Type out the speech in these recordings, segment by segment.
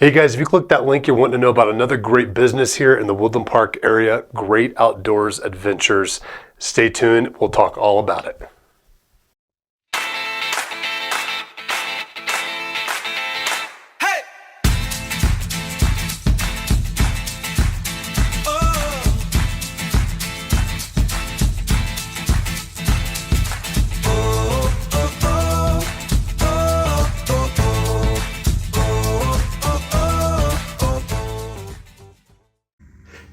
Hey guys, if you click that link, you're wanting to know about another great business here in the Woodland Park area, great outdoors adventures. Stay tuned, we'll talk all about it.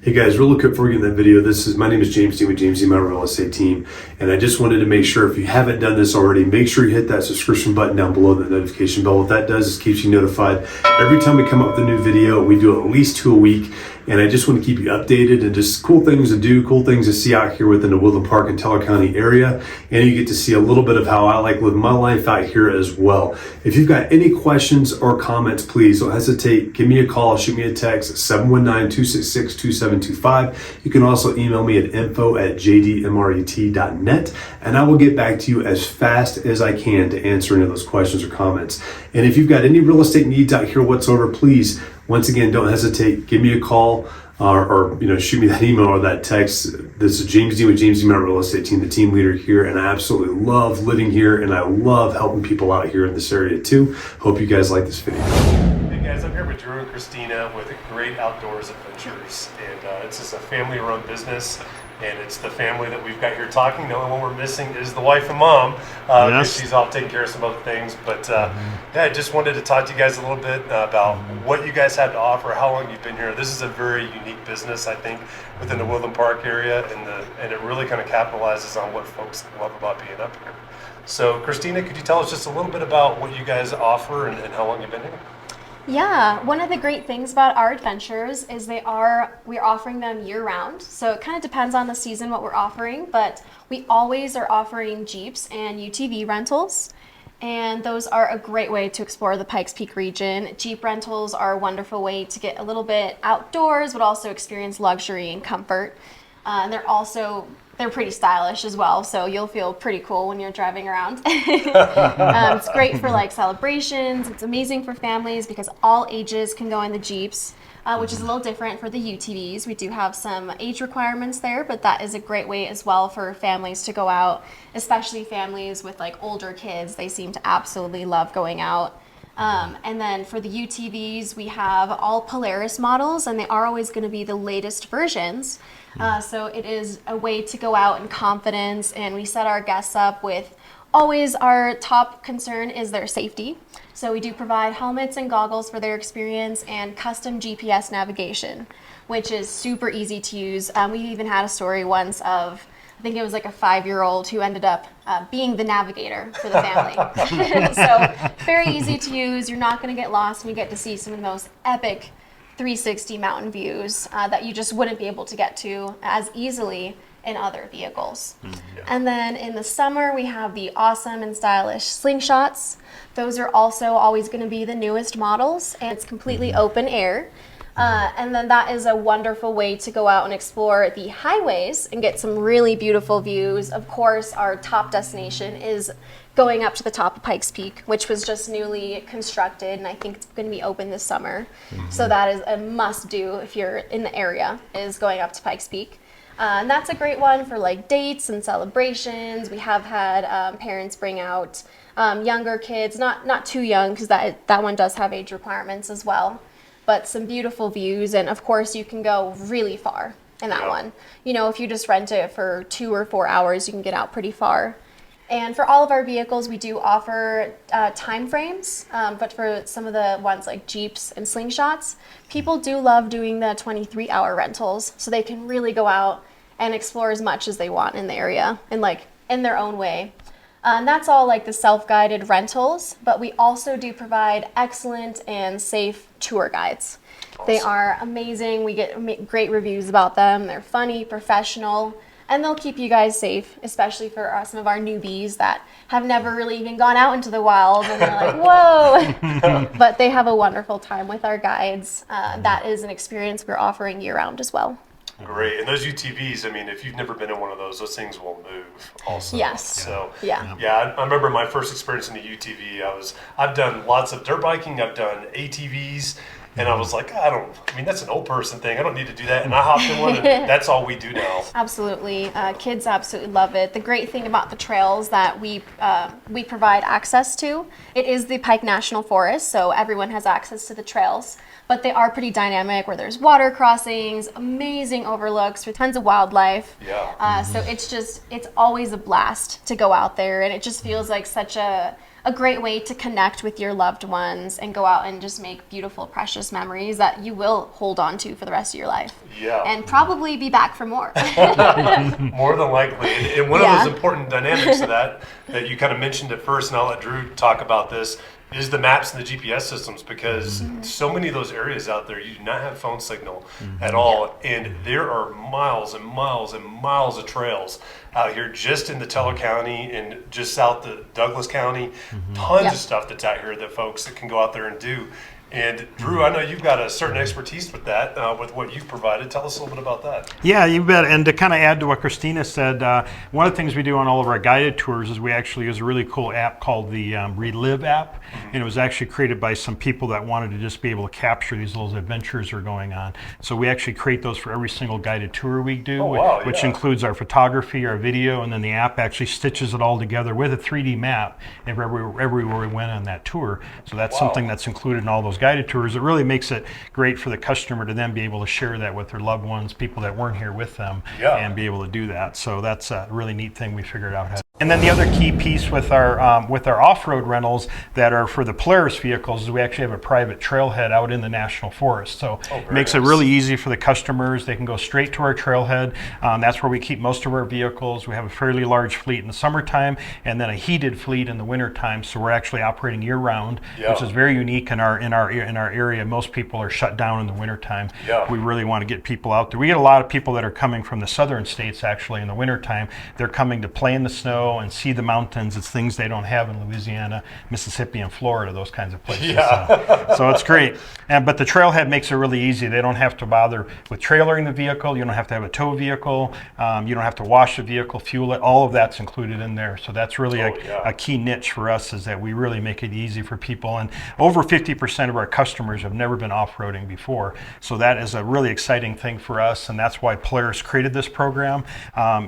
Hey guys, real quick before we get in that video, my name is James Dean with James Dean, my real estate team, and I just wanted to make sure if you haven't done this already, make sure you hit that subscription button down below, the notification bell. What that does is keeps you notified every time we come up with a new video. We do at least 2 a week, and I just want to keep you updated and just cool things to do, cool things to see out here within the Woodland Park and Teller County area, and you get to see a little bit of how I like living my life out here as well. If you've got any questions or comments, please don't hesitate. Give me a call, shoot me a text, 719-266-2725. You can also email me at info@jdmret.net, and I will get back to you as fast as I can to answer any of those questions or comments. And if you've got any real estate needs out here whatsoever, please, once again, don't hesitate. Give me a call or shoot me that email or that text. This is James Dean with James Dean, my real estate team, the team leader here, and I absolutely love living here, and I love helping people out here in this area too. Hope you guys like this video. Hey guys, I'm here with Drew and Christina with Great Outdoors Adventures, and it's just a family-run business, and it's the family that we've got here talking. The only one we're missing is the wife and mom, because she's off taking care of some other things. But yeah, I just wanted to talk to you guys a little bit about what you guys have to offer, how long you've been here. This is a very unique business, I think, within the Woodland Park area, and it really kind of capitalizes on what folks love about being up here. So, Christina, could you tell us just a little bit about what you guys offer and how long you've been here? Yeah, one of the great things about our adventures is we're offering them year-round. So it kind of depends on the season what we're offering, but we always are offering Jeeps and UTV rentals, and those are a great way to explore the Pikes Peak region. Jeep rentals are a wonderful way to get a little bit outdoors, but also experience luxury and comfort. And they're pretty stylish as well, so you'll feel pretty cool when you're driving around. It's great for like celebrations. It's amazing for families because all ages can go in the Jeeps, which is a little different for the UTVs. We do have some age requirements there, but that is a great way as well for families to go out, especially families with like older kids. They seem to absolutely love going out. And then for the UTVs, we have all Polaris models, and they are always going to be the latest versions. So it is a way to go out in confidence, and we set our guests up with always our top concern is their safety. So we do provide helmets and goggles for their experience and custom GPS navigation, which is super easy to use. We even had a story once of, I think it was like a 5-year-old who ended up being the navigator for the family. So very easy to use. You're not going to get lost, and you get to see some of the most epic 360 mountain views that you just wouldn't be able to get to as easily in other vehicles. And then in the summer, we have the awesome and stylish slingshots. Those are also always going to be the newest models, and it's completely open air. And then that is a wonderful way to go out and explore the highways and get some really beautiful views. Of course, our top destination is going up to the top of Pikes Peak, which was just newly constructed, and I think it's going to be open this summer. So that is a must-do if you're in the area, is going up to Pikes Peak. And that's a great one for like dates and celebrations. We have had parents bring out younger kids, not too young, because that one does have age requirements as well. But some beautiful views, and of course you can go really far in that one. You know, if you just rent it for 2 or 4 hours, you can get out pretty far. And for all of our vehicles, we do offer time frames, but for some of the ones like Jeeps and Slingshots, people do love doing the 23-hour rentals, so they can really go out and explore as much as they want in the area, and like in their own way. And that's all like the self-guided rentals, but we also do provide excellent and safe tour guides. Awesome. They are amazing. We get great reviews about them. They're funny, professional, and they'll keep you guys safe, especially for some of our newbies that have never really even gone out into the wild, and they're like, whoa. But they have a wonderful time with our guides. That is an experience we're offering year-round as well. Great. And those UTVs, I mean, if you've never been in one of those things will move also. Yes. So, yeah, I remember my first experience in a UTV. I've done lots of dirt biking, I've done ATVs, And I was like, I mean, that's an old person thing. I don't need to do that. And I hopped in one, and that's all we do now. Absolutely. Kids absolutely love it. The great thing about the trails that we provide access to, it is the Pike National Forest, so everyone has access to the trails. But they are pretty dynamic, where there's water crossings, amazing overlooks with tons of wildlife. Yeah. So it's always a blast to go out there, and it just feels like such a great way to connect with your loved ones and go out and just make beautiful, precious memories that you will hold on to for the rest of your life. Yeah. And probably be back for more. More than likely. And one of those important dynamics of that you kind of mentioned at first, and I'll let Drew talk about this, is the maps and the GPS systems, because so many of those areas out there, you do not have phone signal at all. And there are miles and miles and miles of trails out here just in the Teller County and just south of Douglas County. Tons of stuff that's out here that folks that can go out there and do. And Drew, I know you've got a certain expertise with that, with what you've provided. Tell us a little bit about that. Yeah, you bet. And to kind of add to what Christina said, one of the things we do on all of our guided tours is we actually use a really cool app called the Relive app. And it was actually created by some people that wanted to just be able to capture these little adventures that are going on. So we actually create those for every single guided tour we do, which includes our photography, our video, and then the app actually stitches it all together with a 3D map of everywhere we went on that tour. So that's something that's included in all those guided tours. It really makes it great for the customer to then be able to share that with their loved ones, people that weren't here with them, and be able to do that. So that's a really neat thing we figured out how to. And then the other key piece with our off-road rentals that are for the Polaris vehicles is we actually have a private trailhead out in the National Forest. So it makes it really easy for the customers. They can go straight to our trailhead. That's where we keep most of our vehicles. We have a fairly large fleet in the summertime and then a heated fleet in the wintertime. So we're actually operating year-round, which is very unique in our area. Most people are shut down in the wintertime. We really want to get people out there. We get a lot of people that are coming from the southern states actually in the wintertime. They're coming to play in the snow and see the mountains. It's things they don't have in Louisiana, Mississippi, and Florida, those kinds of places. So it's great. But the trailhead makes it really easy. They don't have to bother with trailering the vehicle. You don't have to have a tow vehicle. You don't have to wash the vehicle, fuel it. All of that's included in there. So that's really a key niche for us, is that we really make it easy for people. And over 50% of our customers have never been off-roading before. So that is a really exciting thing for us. And that's why Polaris created this program,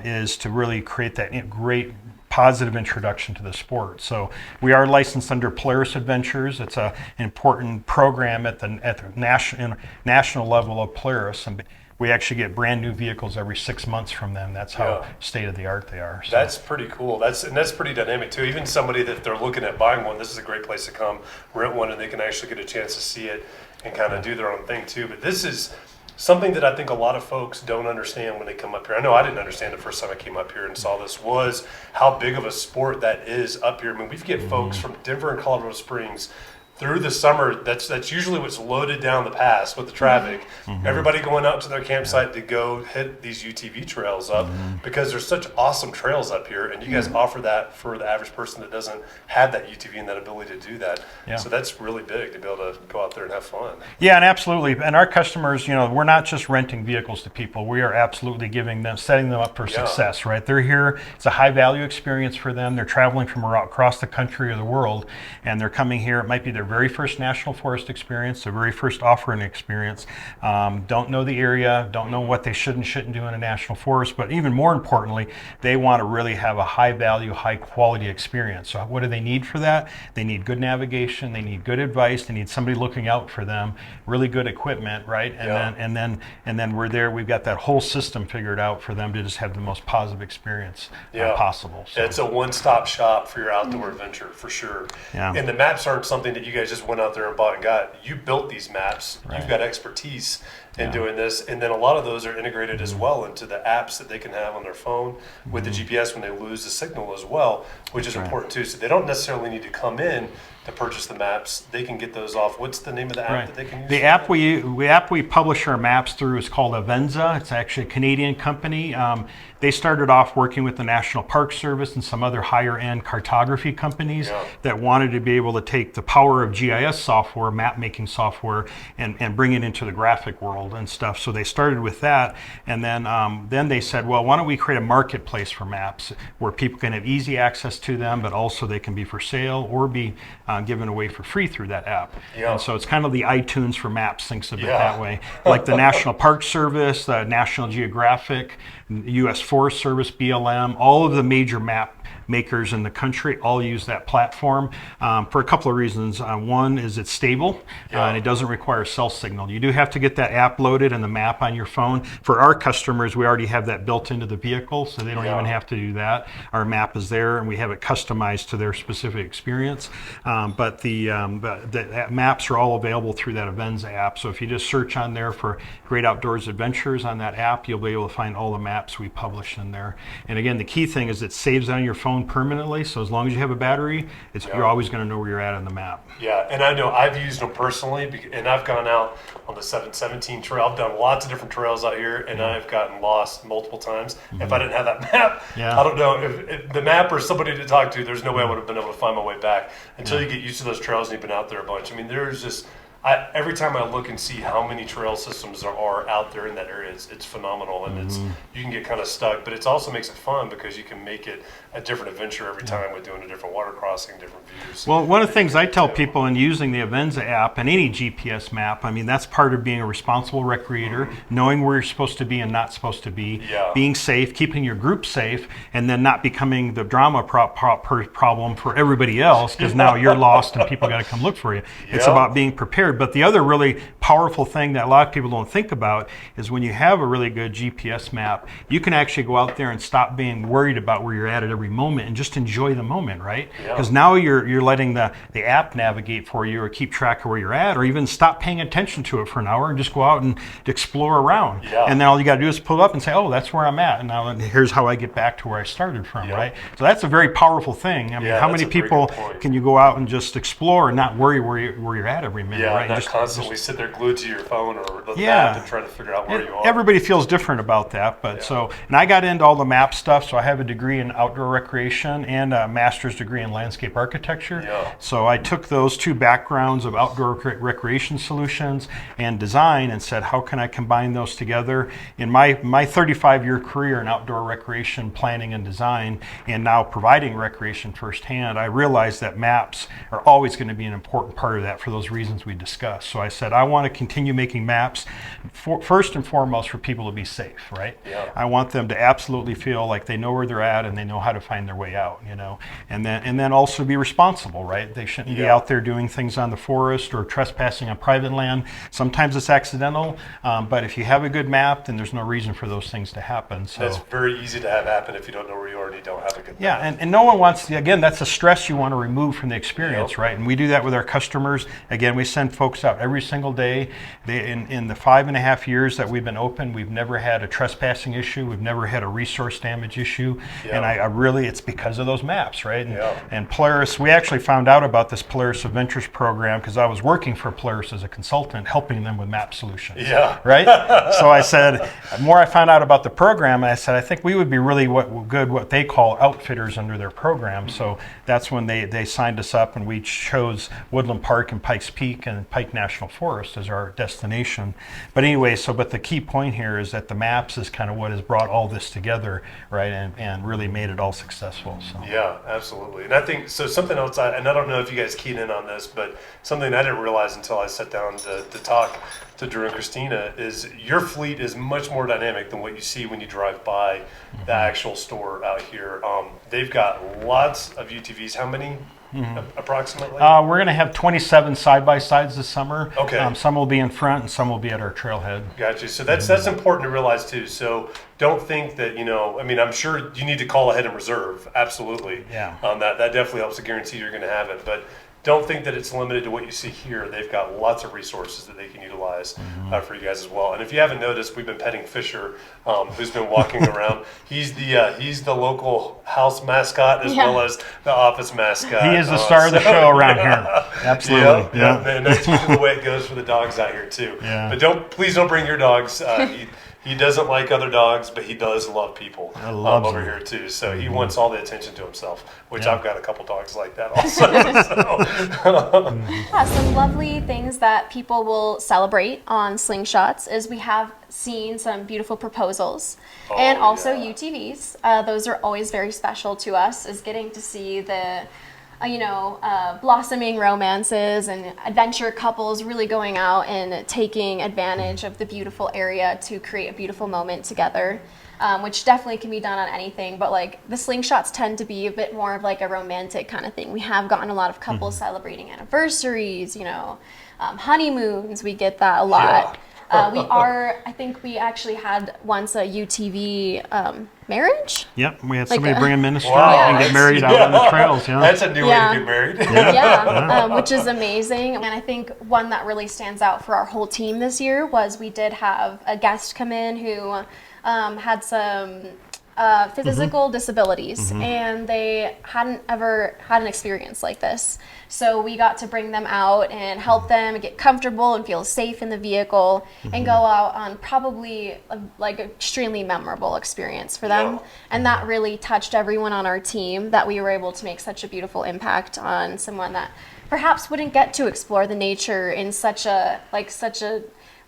is to really create that great positive introduction to the sport. So we are licensed under Polaris Adventures. It's an important program at the national level of Polaris, and we actually get brand new vehicles every 6 months from them. That's how state of the art they are. So. That's pretty cool. That's pretty dynamic too. Even somebody that they're looking at buying one, this is a great place to come rent one, and they can actually get a chance to see it and kind of do their own thing too. But this is something that I think a lot of folks don't understand when they come up here. I know I didn't understand the first time I came up here and saw this, was how big of a sport that is up here. I mean, we get folks from Denver and Colorado Springs through the summer. That's usually what's loaded down the pass with the traffic. Everybody going out to their campsite to go hit these UTV trails up, because there's such awesome trails up here, and you guys offer that for the average person that doesn't have that UTV and that ability to do that. So that's really big to be able to go out there and have fun. Yeah, and absolutely. And our customers, we're not just renting vehicles to people. We are absolutely setting them up for success, right? They're here. It's a high value experience for them. They're traveling from across the country or the world, and they're coming here. It might be their very first National Forest experience, their very first off-roading experience, don't know the area, don't know what they should and shouldn't do in a National Forest, but even more importantly, they want to really have a high value, high quality experience. So what do they need for that? They need good navigation, they need good advice, they need somebody looking out for them, really good equipment, right? And then we're there, we've got that whole system figured out for them to just have the most positive experience possible. So. It's a one-stop shop for your outdoor adventure, for sure. And the maps aren't something that you guys just went out there and bought and got. You built these maps. You've got expertise in doing this, and then a lot of those are integrated as well into the apps that they can have on their phone with the GPS when they lose the signal as well, which is important too. So they don't necessarily need to come in to purchase the maps. They can get those off. What's the name of the app that they can use? The app we publish our maps through is called Avenza. It's actually a Canadian company. They started off working with the National Park Service and some other higher end cartography companies that wanted to be able to take the power of GIS software, map making software, and bring it into the graphic world and stuff. So they started with that, and then they said, well, why don't we create a marketplace for maps where people can have easy access to them, but also they can be for sale or be given away for free through that app. Yeah. And so it's kind of the iTunes for maps, thinks of it Yeah. that way. Like the National Park Service, the National Geographic, U.S. Forest Service, BLM, all of the major map makers in the country all use that platform for a couple of reasons. One is it's stable and it doesn't require cell signal. You do have to get that app loaded and the map on your phone. For our customers, we already have that built into the vehicle, so they don't even have to do that. Our map is there and we have it customized to their specific experience. But the maps are all available through that Avenza app. So if you just search on there for Great Outdoors Adventures on that app, you'll be able to find all the maps we publish in there. And again, the key thing is it saves on your phone permanently, so as long as you have a battery, you're always going to know where you're at on the map. Yeah, and I know I've used them personally, and I've gone out on the 717 trail. I've done lots of different trails out here, and I've gotten lost multiple times. If I didn't have that map, I don't know, if the map or somebody to talk to, there's no way I would have been able to find my way back until you get used to those trails and you've been out there a bunch. I mean, there's just, every time I look and see how many trail systems there are out there in that area, it's phenomenal, and you can get kind of stuck, but it also makes it fun because you can make it a different adventure every time with doing a different water crossing, different views. Well, one of the things I tell people in using the Avenza app and any GPS map, I mean, that's part of being a responsible recreator, knowing where you're supposed to be and not supposed to be, being safe, keeping your group safe, and then not becoming the drama problem for everybody else because now you're lost and people got to come look for you. It's about being prepared. But the other really powerful thing that a lot of people don't think about is when you have a really good GPS map, you can actually go out there and stop being worried about where you're at every moment and just enjoy the moment, right? Because now you're letting the app navigate for you or keep track of where you're at, or even stop paying attention to it for an hour and just go out and explore around. And then all you got to do is pull up and say, oh, that's where I'm at, and now here's how I get back to where I started from, right? So that's a very powerful thing. I mean, how many people can you go out and just explore and not worry where you're at every minute, right? Not just constantly sit there glued to your phone or the map and try to figure out where you are. Everybody feels different about that, but and I got into all the map stuff, so I have a degree in outdoor recreation and a master's degree in landscape architecture. So I took those two backgrounds of outdoor recreation solutions and design and said, how can I combine those together? In my 35-year career in outdoor recreation planning and design, and now providing recreation firsthand, I realized that maps are always going to be an important part of that for those reasons we discussed. So I said, I want to continue making maps first and foremost for people to be safe, right? I want them to absolutely feel like they know where they're at and they know how to find their way out, you know, and then also be responsible, right? They shouldn't be out there doing things on the forest or trespassing on private land. Sometimes it's accidental, but if you have a good map, then there's no reason for those things to happen. So it's very easy to have happen if you don't know where you are and you don't have a good map. and no one wants to, again, that's a stress you want to remove from the experience, right? And we do that with our customers. Again, we send folks out every single day. In the 5.5 years that we've been open, we've never had a trespassing issue. We've never had a resource damage issue. And I really, it's because of those maps, right? And Polaris, we actually found out about this Polaris Adventures program because I was working for Polaris as a consultant, helping them with map solutions. Right? So I said, the more I found out about the program, I said, I think we would be really what they call outfitters under their program. So that's when they signed us up and we chose Woodland Park and Pikes Peak and Pike National Forest as our destination. But anyway, but the key point here is that the maps is kind of what has brought all this together, right? And really made it all successful. So. Yeah, absolutely. And I think, so something else, and I don't know if you guys keyed in on this, but something I didn't realize until I sat down to talk to Drew and Christina is your fleet is much more dynamic than what you see when you drive by the actual store out here. They've got lots of UTVs. How many? Approximately? We're going to have 27 side-by-sides this summer. Okay. Some will be in front and some will be at our trailhead. Gotcha. So that's important to realize too. So don't think that, I mean, I'm sure you need to call ahead and reserve. Absolutely. That definitely helps to guarantee you're going to have it. But don't think that it's limited to what you see here. They've got lots of resources that they can utilize for you guys as well. And if you haven't noticed, we've been petting Fisher, who's been walking around. He's the local house mascot as well as the office mascot. He is the star of the show around here. Absolutely. And that's usually the way it goes for the dogs out here too. But please don't bring your dogs. He doesn't like other dogs, but he does love people over here too. So he wants all the attention to himself, which I've got a couple dogs like that also. Some lovely things that people will celebrate on slingshots is we have seen some beautiful proposals and also UTVs. Those are always very special to us, is getting to see the blossoming romances and adventure couples really going out and taking advantage of the beautiful area to create a beautiful moment together. Which definitely can be done on anything, but like the slingshots tend to be a bit more of like a romantic kind of thing. We have gotten a lot of couples celebrating anniversaries, honeymoons. We get that a lot. I think we actually had once a UTV marriage. Yep, we had Like somebody a- bring them in the street Wow. and get married out on the trails. Yeah. That's a new way Yeah. to get married. Which is amazing. And I think one that really stands out for our whole team this year was we did have a guest come in who had some physical disabilities, and they hadn't ever had an experience like this. So we got to bring them out and help them get comfortable and feel safe in the vehicle and go out on probably like an extremely memorable experience for them. Yeah. And that really touched everyone on our team, that we were able to make such a beautiful impact on someone that perhaps wouldn't get to explore the nature in such a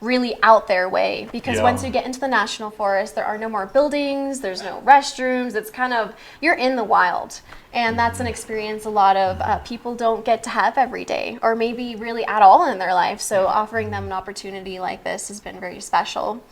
really out there way, because Yeah. once you get into the national forest, there are no more buildings, there's no restrooms. It's kind of, you're in the wild, and that's an experience a lot of people don't get to have every day, or maybe really at all in their life. So offering them an opportunity like this has been very special.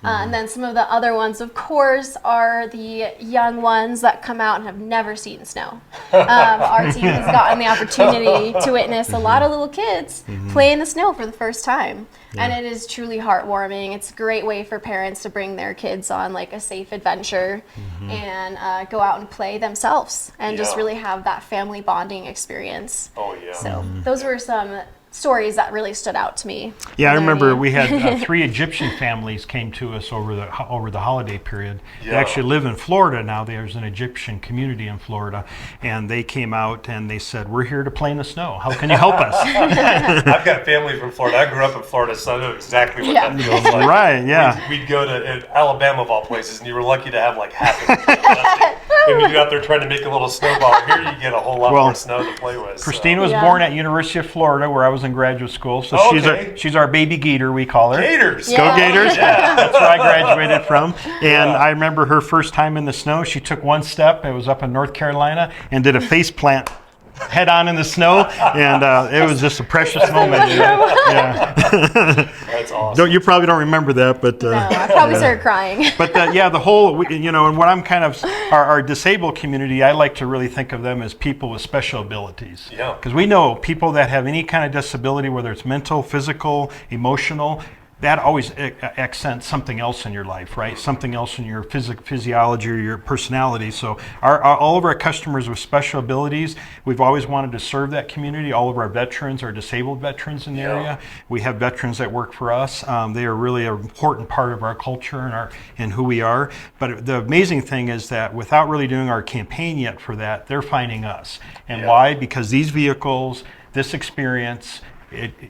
And then some of the other ones, of course, are the young ones that come out and have never seen snow. Our team has gotten the opportunity to witness a lot of little kids play in the snow for the first time. And it is truly heartwarming. It's a great way for parents to bring their kids on like a safe adventure and go out and play themselves and just Yeah. really have that family bonding experience. Oh, yeah. So those were some stories that really stood out to me. Yeah, I And remember mean- we had 3 Egyptian families came to us over the holiday period. They Yeah. actually live in Florida now. There's an Egyptian community in Florida, and they came out and they said, "We're here to play in the snow. How can you help us?" I've got family from Florida. I grew up in Florida, so I know exactly what Yeah. that feels like. Right, yeah. We'd go to Alabama, of all places, and you were lucky to have like half of it. And you're out there trying to make a little snowball. Here you get a whole lot Well, more snow to play with. Christine was Yeah. born at University of Florida, where I was in graduate school. So Oh, she's okay. she's our baby Gator, we call her. Gators. Yeah. Go Gators! Yeah. That's where I graduated from. And Yeah. I remember her first time in the snow. She took one step. It was up in North Carolina, and did a face plant head on in the snow, and it was just a precious moment. Yeah. That's awesome. You probably don't remember that, but No, I probably started crying. but the whole, and what I'm kind of, our disabled community, I like to really think of them as people with special abilities. Yeah. Because we know people that have any kind of disability, whether it's mental, physical, emotional, that always accents something else in your life, right? Something else in your physiology or your personality. So all of our customers with special abilities, we've always wanted to serve that community. All of our veterans are disabled veterans in the Yeah. area. We have veterans that work for us. They are really an important part of our culture and who we are. But the amazing thing is that without really doing our campaign yet for that, they're finding us. And Yeah. why? Because these vehicles, this experience,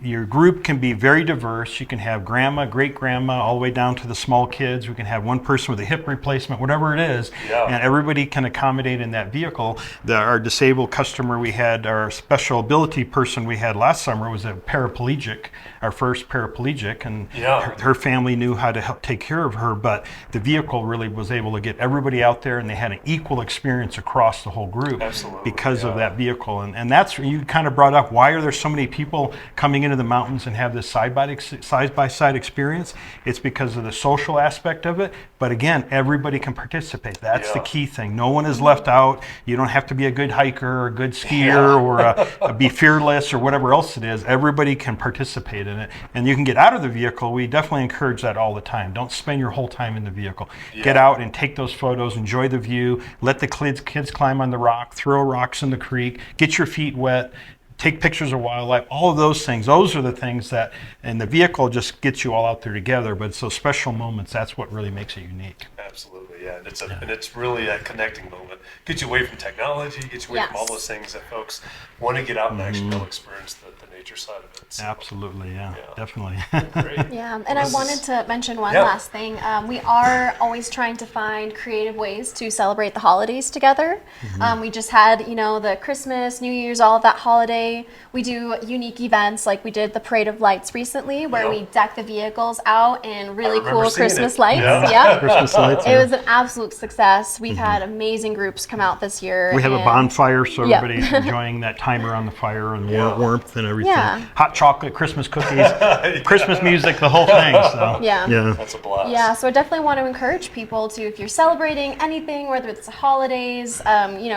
your group can be very diverse. You can have grandma, great grandma, all the way down to the small kids. We can have one person with a hip replacement, whatever it is, Yeah. and everybody can accommodate in that vehicle. Our disabled customer we had, our special ability person we had last summer was a paraplegic, our first paraplegic, and Yeah. her family knew how to help take care of her, but the vehicle really was able to get everybody out there, and they had an equal experience across the whole group. Absolutely, Because of yeah. that vehicle. And that's, you kind of brought up, why are there so many people coming into the mountains and have this side-by-side experience? It's because of the social aspect of it. But again, everybody can participate. That's the Yeah. key thing. No one is left out. You don't have to be a good hiker or a good skier or be fearless or whatever else it is. Everybody can participate in it. And you can get out of the vehicle. We definitely encourage that all the time. Don't spend your whole time in the vehicle. Get out and take those photos, enjoy the view, let the kids climb on the rock, throw rocks in the creek, get your feet wet, take pictures of wildlife, all of those things. Those are the things that, and the vehicle just gets you all out there together. But it's those special moments, that's what really makes it unique. Absolutely, yeah. And it's really a connecting moment. Gets you away from technology, gets you away from all Yes. those things that folks want to get out and actually go experience the nature side of it. So, Absolutely, yeah. Definitely. great. Yeah, and I This wanted is- to mention one Yeah. last thing. We are always trying to find creative ways to celebrate the holidays together. We just had, the Christmas, New Year's, all of that holiday. We do unique events, like we did the Parade of Lights recently, where Yeah. we deck the vehicles out in really remember cool seeing Christmas it. lights. Yeah. Yeah. Christmas lights. too. it was an absolute success. We've had amazing groups come out this year. We have a and- bonfire, so Yep. everybody's enjoying that time around the fire and warmth and everything. Yeah. Hot chocolate, Christmas cookies, Christmas music, the whole thing. So Yeah. That's a blast. Yeah, so I definitely want to encourage people to, if you're celebrating anything, whether it's the holidays,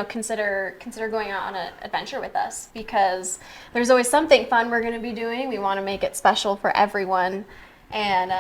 consider going out on an adventure with us, because there's always something fun we're going to be doing. We want to make it special for everyone. And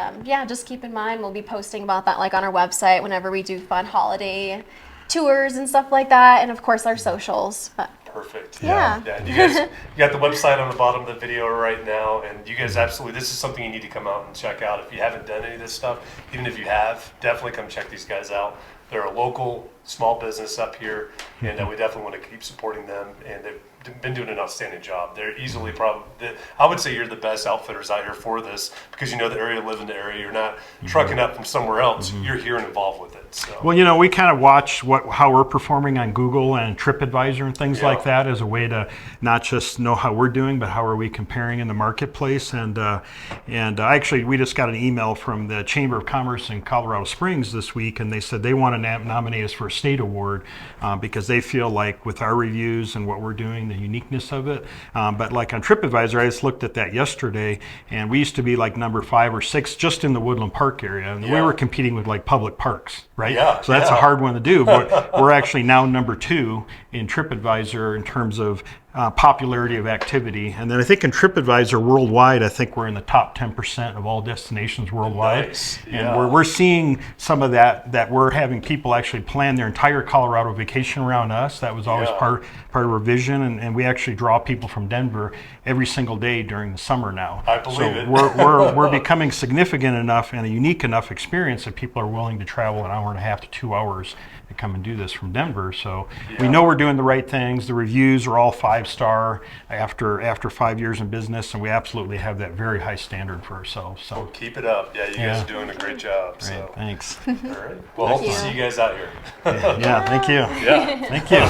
just keep in mind, we'll be posting about that like on our website whenever we do fun holiday tours and stuff like that, and of course our socials. But Perfect. Yeah. Yeah. You guys, you got the website on the bottom of the video right now, and you guys absolutely, this is something you need to come out and check out. If you haven't done any of this stuff, even if you have, definitely come check these guys out. They're a local small business up here, and we definitely want to keep supporting them, and they've been doing an outstanding job. They're easily I would say you're the best outfitters out here for this, because you know the area, live in the area. You're not trucking up from somewhere else. You're here and involved with it. So. well, we kind of watch how we're performing on Google and TripAdvisor and things like that as a way to not just know how we're doing, but how are we comparing in the marketplace. And actually, we just got an email from the Chamber of Commerce in Colorado Springs this week, and they said they want to nominate us for a state award because they feel like with our reviews and what we're doing, the uniqueness of it. But like on TripAdvisor, I just looked at that yesterday, and we used to be like number 5 or 6 just in the Woodland Park area, and we were competing with like public parks, right? Yeah, so that's a hard one to do, but we're actually now number 2 in TripAdvisor in terms of popularity of activity. And then I think in TripAdvisor worldwide, I think we're in the top 10% of all destinations worldwide. Nice. And we're seeing some of that we're having people actually plan their entire Colorado vacation around us. That was always part of our vision, and we actually draw people from Denver every single day during the summer now. I believe it. We're becoming significant enough and a unique enough experience that people are willing to travel an hour and a half to 2 hours to come and do this from Denver. So we know we're doing the right things. The reviews are all 5-star after 5 years in business, and we absolutely have that very high standard for ourselves. So Keep it up. Yeah, you guys are doing a great job. So. great, thanks. All right. Well, hope to see you guys out here. Yeah, thank you. Yeah. Thank you.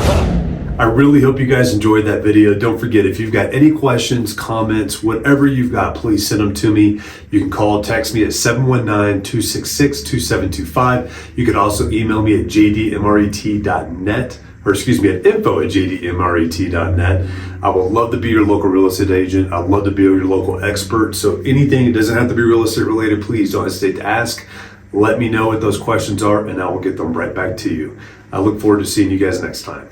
I really hope you guys enjoyed that video. Don't forget, if you've got any questions, comments, whatever you've got, please send them to me. You can call, text me at 719-266-2725. You can also email me at jdmret.net, or excuse me, at info@jdmret.net. I would love to be your local real estate agent. I'd love to be your local expert. So anything, it doesn't have to be real estate related, please don't hesitate to ask. Let me know what those questions are, and I will get them right back to you. I look forward to seeing you guys next time.